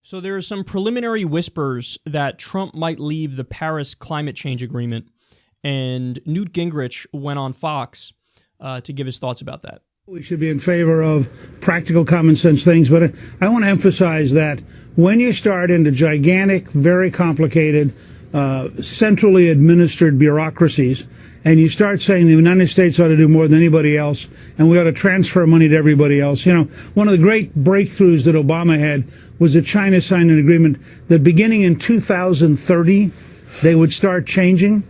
So there are some preliminary whispers that Trump might leave the Paris climate change agreement, and Newt Gingrich went on Fox to give his thoughts about that. We should be in favor of practical common sense things, but I want to emphasize that when you start into gigantic, very complicated, centrally administered bureaucracies, and you start saying the United States ought to do more than anybody else, and we ought to transfer money to everybody else. You know, one of the great breakthroughs that Obama had was that China signed an agreement that beginning in 2030, they would start changing.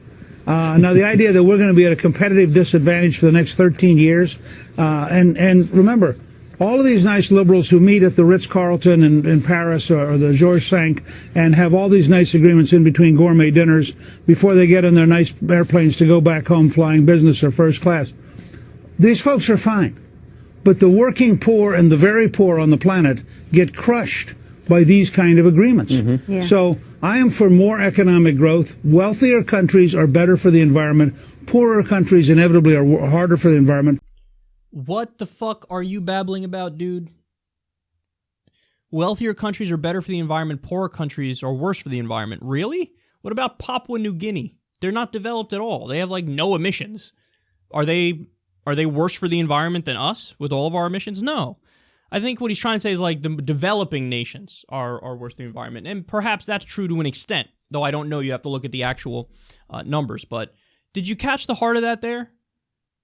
Now, the idea that we're going to be at a competitive disadvantage for the next 13 years, and remember, all of these nice liberals who meet at the Ritz-Carlton in Paris or the Georges V and have all these nice agreements in between gourmet dinners before they get on their nice airplanes to go back home flying business or first class. These folks are fine. But the working poor and the very poor on the planet get crushed by these kind of agreements. Mm-hmm. Yeah. So I am for more economic growth. Wealthier countries are better for the environment. Poorer countries inevitably are harder for the environment. What the fuck are you babbling about, dude? Wealthier countries are better for the environment. Poorer countries are worse for the environment. Really? What about Papua New Guinea? They're not developed at all. They have like no emissions. Are they worse for the environment than us with all of our emissions? No. I think what he's trying to say is like the developing nations are worse for the environment. And perhaps that's true to an extent, though I don't know. You have to look at the actual numbers. But did you catch the heart of that there?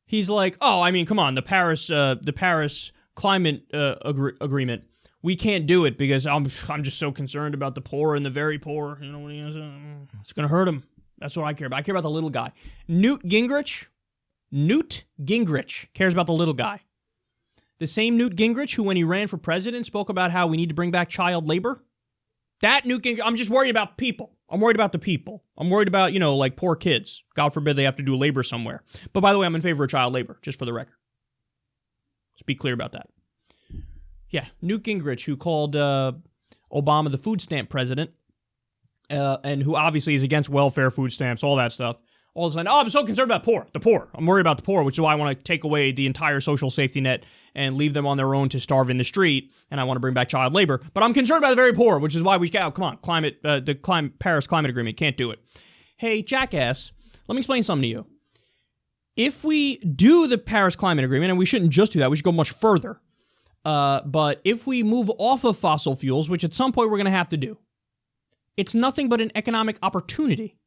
He's like, oh, I mean, come on, the Paris climate agreement. We can't do it because I'm just so concerned about the poor and the very poor. You know what he is? It's going to hurt them. That's what I care about. I care about the little guy. Newt Gingrich cares about the little guy. The same Newt Gingrich who, when he ran for president, spoke about how we need to bring back child labor. That Newt Gingrich, I'm just worried about people. I'm worried about the people. I'm worried about, like poor kids. God forbid they have to do labor somewhere. But by the way, I'm in favor of child labor, just for the record. Let's be clear about that. Yeah, Newt Gingrich, who called Obama the food stamp president, and who obviously is against welfare, food stamps, all that stuff. All of a sudden, I'm so concerned about the poor. I'm worried about the poor, which is why I want to take away the entire social safety net and leave them on their own to starve in the street, and I want to bring back child labor. But I'm concerned about the very poor, which is why the Paris Climate Agreement can't do it. Hey, jackass, let me explain something to you. If we do the Paris Climate Agreement, and we shouldn't just do that, we should go much further. But if we move off of fossil fuels, which at some point we're going to have to do, it's nothing but an economic opportunity.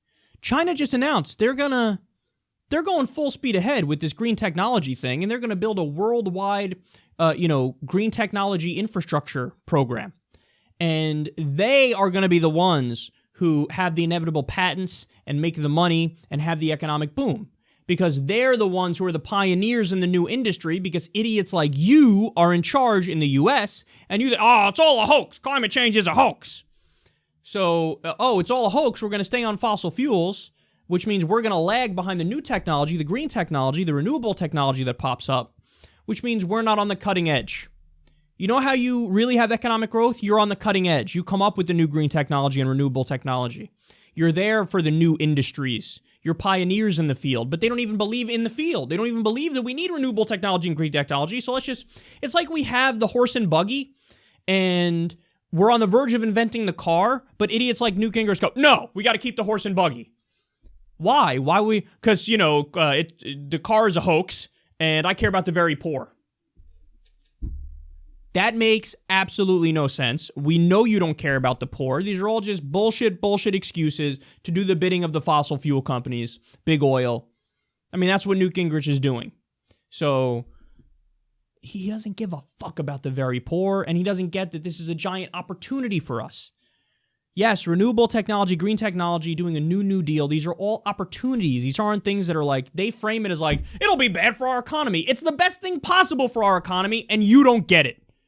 China just announced they're going full speed ahead with this green technology thing, and they're going to build a worldwide, green technology infrastructure program. And they are going to be the ones who have the inevitable patents and make the money and have the economic boom. Because they're the ones who are the pioneers in the new industry, because idiots like you are in charge in the U.S., and it's all a hoax. Climate change is a hoax. So, it's all a hoax. We're going to stay on fossil fuels, which means we're going to lag behind the new technology, the green technology, the renewable technology that pops up, which means we're not on the cutting edge. You know how you really have economic growth? You're on the cutting edge. You come up with the new green technology and renewable technology. You're there for the new industries. You're pioneers in the field, but they don't even believe in the field. They don't even believe that we need renewable technology and green technology. So it's like we have the horse and buggy, and we're on the verge of inventing the car, but idiots like Newt Gingrich go, no, we got to keep the horse and buggy. Why? Because, the car is a hoax, and I care about the very poor. That makes absolutely no sense. We know you don't care about the poor. These are all just bullshit excuses to do the bidding of the fossil fuel companies, big oil. I mean, that's what Newt Gingrich is doing. So he doesn't give a fuck about the very poor, and he doesn't get that this is a giant opportunity for us. Yes, renewable technology, green technology, doing a new deal, these are all opportunities. These aren't things that are like, they frame it as like, it'll be bad for our economy. It's the best thing possible for our economy, and you don't get it.